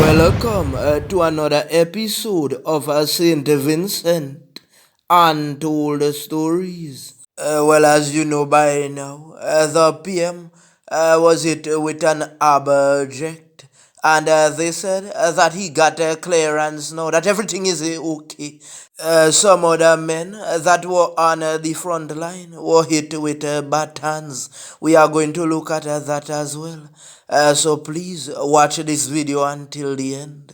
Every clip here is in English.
Welcome to another episode of St Vincent Untold Stories. As you know by now, the PM was hit with an object, and they said that he got clearance now, that everything is okay. Some other men that were on the front line were hit with batons. We are going to look at that as well. So please watch this video until the end.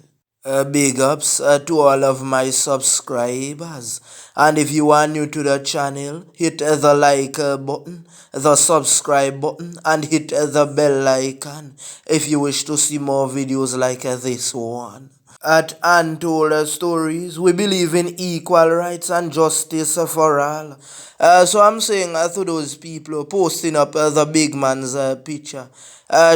Big ups to all of my subscribers. And if you are new to the channel, hit the like button, the subscribe button, and hit the bell icon if you wish to see more videos like this one. At Untold Stories, we believe in equal rights and justice for all. So I'm saying to those people posting up the big man's picture,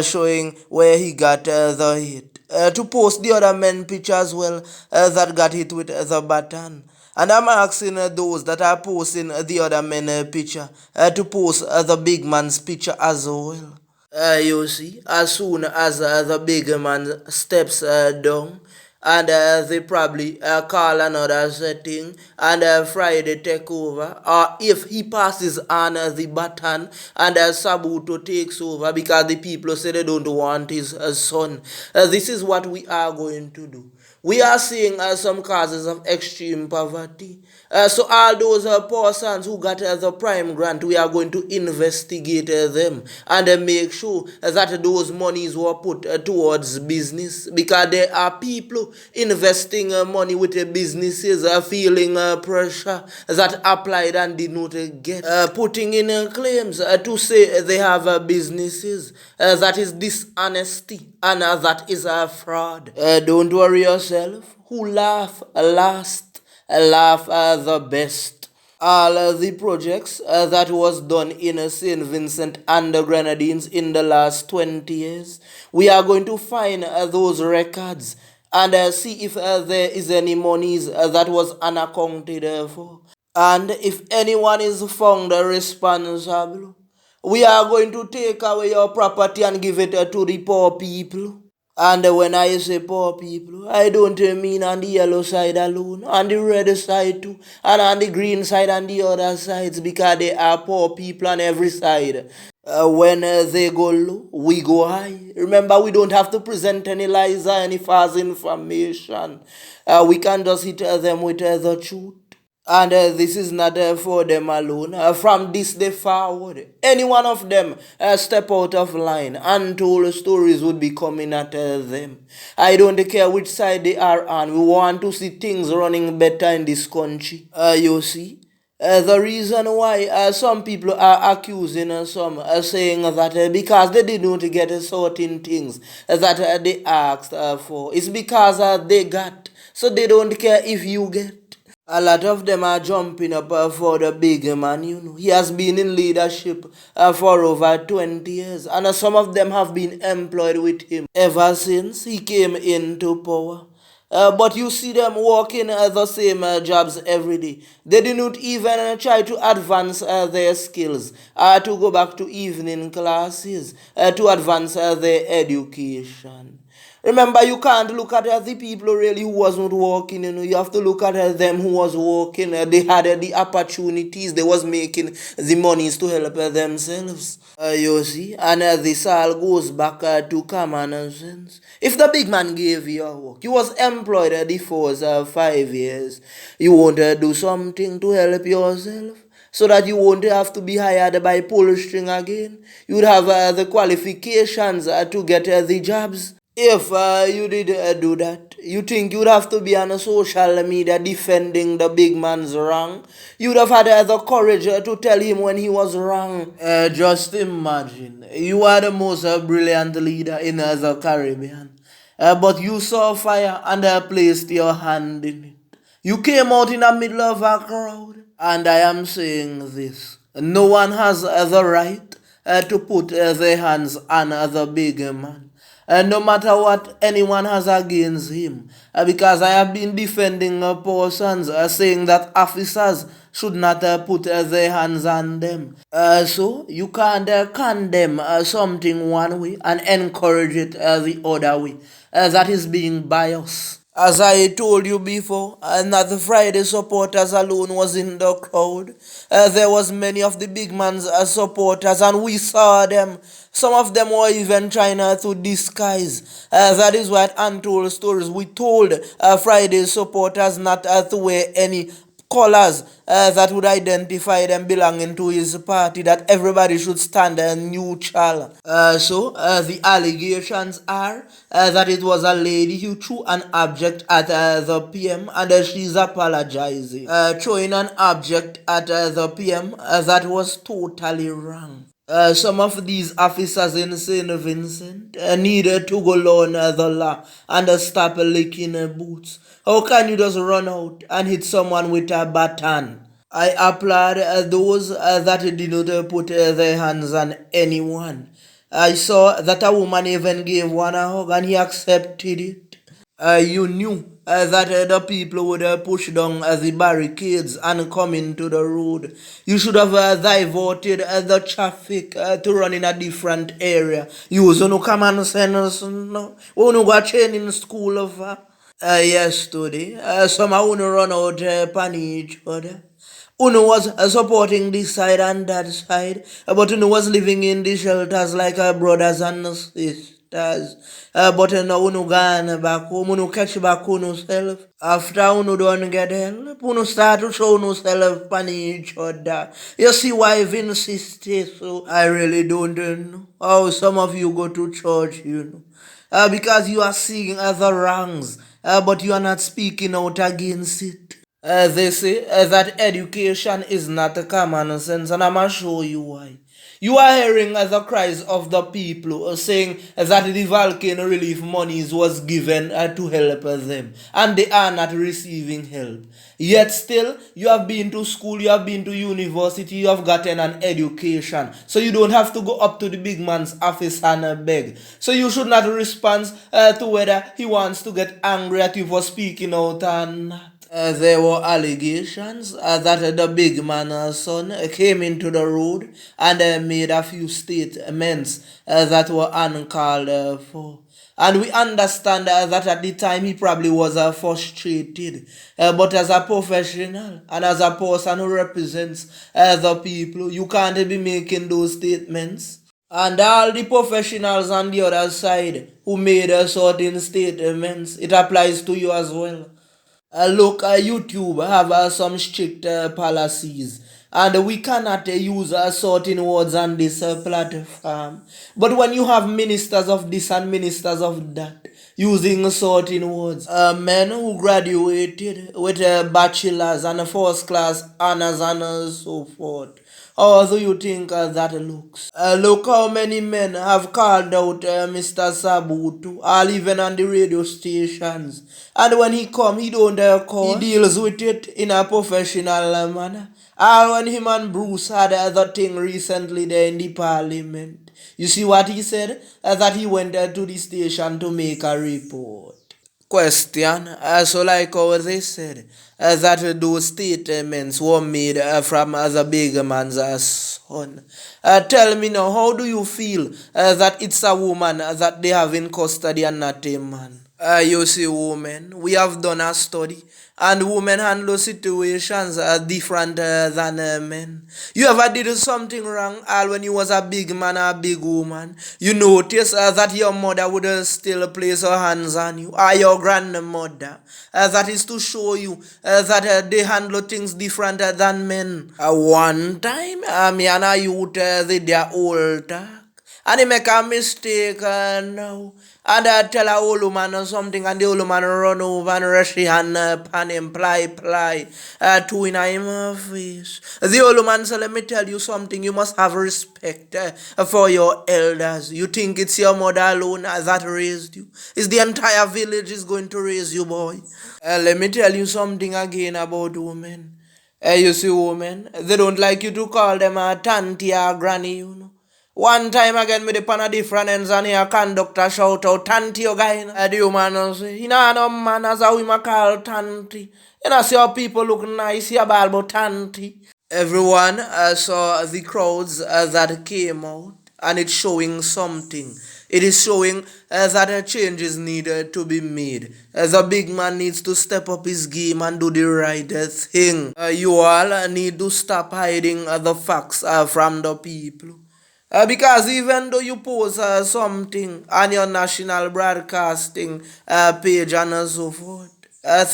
showing where he got the hit, to post the other men picture as well that got hit with the baton. And I'm asking those that are posting the other men picture to post the big man's picture as well. You see, as soon as the big man steps down, and they probably call another setting, and Friday take over, or if he passes on the baton and Sabuto takes over because the people say they don't want his son. This is what we are going to do. We are seeing some causes of extreme poverty. So all those poor sons who got the prime grant, we are going to investigate them and make sure that those monies were put towards business, because there are people investing money with businesses feeling pressure that applied and did not get, putting in claims to say they have businesses. That is dishonesty, and that is a fraud. Don't worry yourself. Who laugh last, laugh the best. All the projects that was done in St. Vincent and the Grenadines in the last 20 years, we are going to find those records and see if there is any monies that was unaccounted for. And if anyone is found responsible, we are going to take away your property and give it to the poor people. And when I say poor people, I don't mean on the yellow side alone, on the red side too, and on the green side and the other sides, because there are poor people on every side. When they go low, we go high. Remember, we don't have to present any lies or any false information. We can just hit them with the truth. And this is not for them alone. From this day forward, any one of them step out of line, untold stories would be coming at them. I don't care which side they are on. We want to see things running better in this country. You see? The reason why some people are accusing some, saying that because they did not get certain things that they asked for, it's because they got. So they don't care if you get. A lot of them are jumping up for the big man, you know. He has been in leadership for over 20 years, and some of them have been employed with him ever since he came into power. But you see them working the same jobs every day. They did not even try to advance their skills, to go back to evening classes, to advance their education. Remember, you can't look at the people really who wasn't working, you know. You have to look at them who was working. They had the opportunities. They was making the monies to help themselves. You see? And this all goes back to common sense. If the big man gave you a work, you was employed the first 5 years, you won't do something to help yourself, so that you won't have to be hired by pull string again. You would have the qualifications to get the jobs. If you did do that, you think you'd have to be on a social media defending the big man's wrong? You'd have had the courage to tell him when he was wrong. Just imagine, you are the most brilliant leader in the Caribbean, but you saw fire and placed your hand in it. You came out in the middle of a crowd, and I am saying this: no one has the right to put their hands on the big man. no matter what anyone has against him, because I have been defending persons saying that officers should not put their hands on them. So you can't condemn something one way and encourage it the other way. That is being biased. As I told you before, not the Friday supporters alone was in the crowd. There was many of the big man's supporters, and we saw them. Some of them were even trying to disguise. That is why at Untold Stories we told Friday supporters not to wear any colors that would identify them belonging to his party, that everybody should stand neutral. So the allegations are that it was a lady who threw an object at the PM, and she's apologizing. Throwing an object at the PM, that was totally wrong. Some of these officers in St. Vincent needed to go learn the law and stop licking boots. How can you just run out and hit someone with a baton? I applaud those that did not put their hands on anyone. I saw that a woman even gave one a hug and he accepted it. You knew that the people would push down the barricades and come into the road. You should have diverted the traffic to run in a different area. Use no common sense. No, we no go train in school of yesterday. Some of you run out upon each other. Uno was supporting this side and that side, but Uno was living in the shelters like brothers and sisters. But now Uno gone back home, Uno catch back Uno self. After Uno don't get help, Uno start to show Uno self on each other. You see why I've insisted so? I really don't know how some of you go to church, you know. Because you are seeing other wrongs, but you are not speaking out against it. They say that education is not a common sense, and I'm going to show you why. You are hearing the cries of the people saying that the volcano relief monies was given to help them, and they are not receiving help. Yet still, you have been to school, you have been to university, you have gotten an education. So you don't have to go up to the big man's office and beg. So you should not respond to whether he wants to get angry at you for speaking out or not. There were allegations that the big man's son came into the road and made a few statements that were uncalled for. And we understand that at the time he probably was frustrated. But as a professional and as a person who represents the people, you can't be making those statements. And all the professionals on the other side who made certain statements, it applies to you as well. Look, YouTube have some strict policies, and we cannot use certain words on this platform. But when you have ministers of this and ministers of that using certain words, men who graduated with bachelors and first class honors and so forth. How do you think that looks? Look how many men have called out Mr. Sabutu, all even on the radio stations. And when he come, he don't call. He deals with it in a professional manner. Or when him and Bruce had the thing recently there in the parliament. You see what he said? That he went to the station to make a report. Question. So like how they said, that those statements were made from the big man's son. Tell me now, how do you feel that it's a woman that they have in custody and not a man? You see, women, we have done a study, and women handle situations different than men. You ever did something wrong, all when you was a big man or a big woman? You notice that your mother would still place her hands on you, or your grandmother. That is to show you that they handle things different than men. One time, me and a youth, they their old talk. And he make a mistake now. And I tell a old woman or something, and the old woman run over and rush his hand pan him, ply, two in him face. The old woman said, let me tell you something, you must have respect for your elders. You think it's your mother alone that raised you? It's the entire village is going to raise you, boy. Let me tell you something again about women. You see, women, they don't like you to call them a tanty or granny, you know. One time again, me dip on a different ends and here conductor shout out, Tanti, you guy. The human say, you know, no man as how we ma call Tanti. You know, see how people look nice here about Tanti. Everyone saw the crowds that came out, and it's showing something. It is showing that a change is needed to be made. As a big man needs to step up his game and do the right thing. You all need to stop hiding the facts from the people. Because even though you post something on your national broadcasting page and so forth,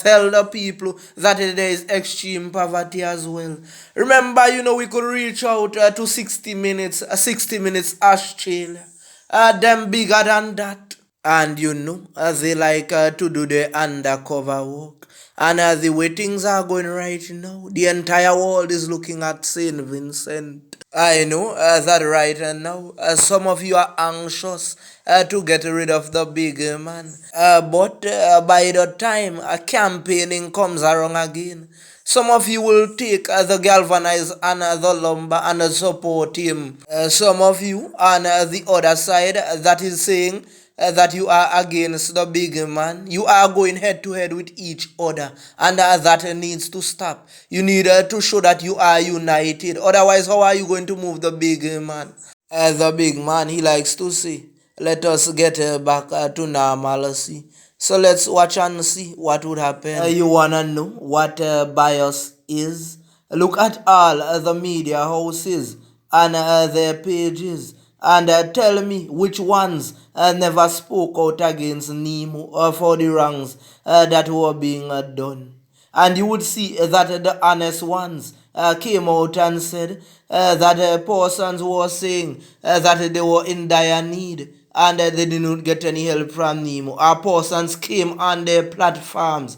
tell the people that there is extreme poverty as well. Remember, we could reach out to 60 minutes, 60 minutes Australia. Them bigger than that. And they like to do the undercover work. And the way things are going right now, the entire world is looking at St. Vincent. I know that right now, some of you are anxious to get rid of the big man. But by the time campaigning comes around again, some of you will take the galvanized and the lumber and support him. Some of you on the other side that is saying that you are against the big man. You are going head to head with each other, and that needs to stop. You need to show that you are united. Otherwise, how are you going to move the big man? The big man, he likes to say, let us get back to normalcy. So let's watch and see what would happen. You wanna know what bias is? Look at all the media houses and their pages and tell me which ones never spoke out against Nemo for the wrongs that were being done. And you would see that the honest ones came out and said that persons were saying that they were in dire need and they did not get any help from Nemo. Our persons came on their platforms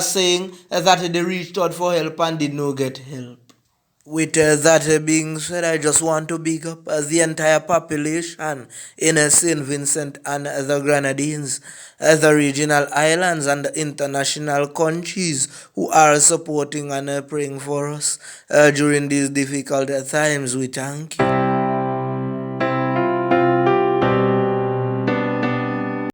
saying that they reached out for help and did not get help. With that being said, I just want to big up the entire population in St. Vincent and the Grenadines, the regional islands and the international countries who are supporting and praying for us during these difficult times. We thank you.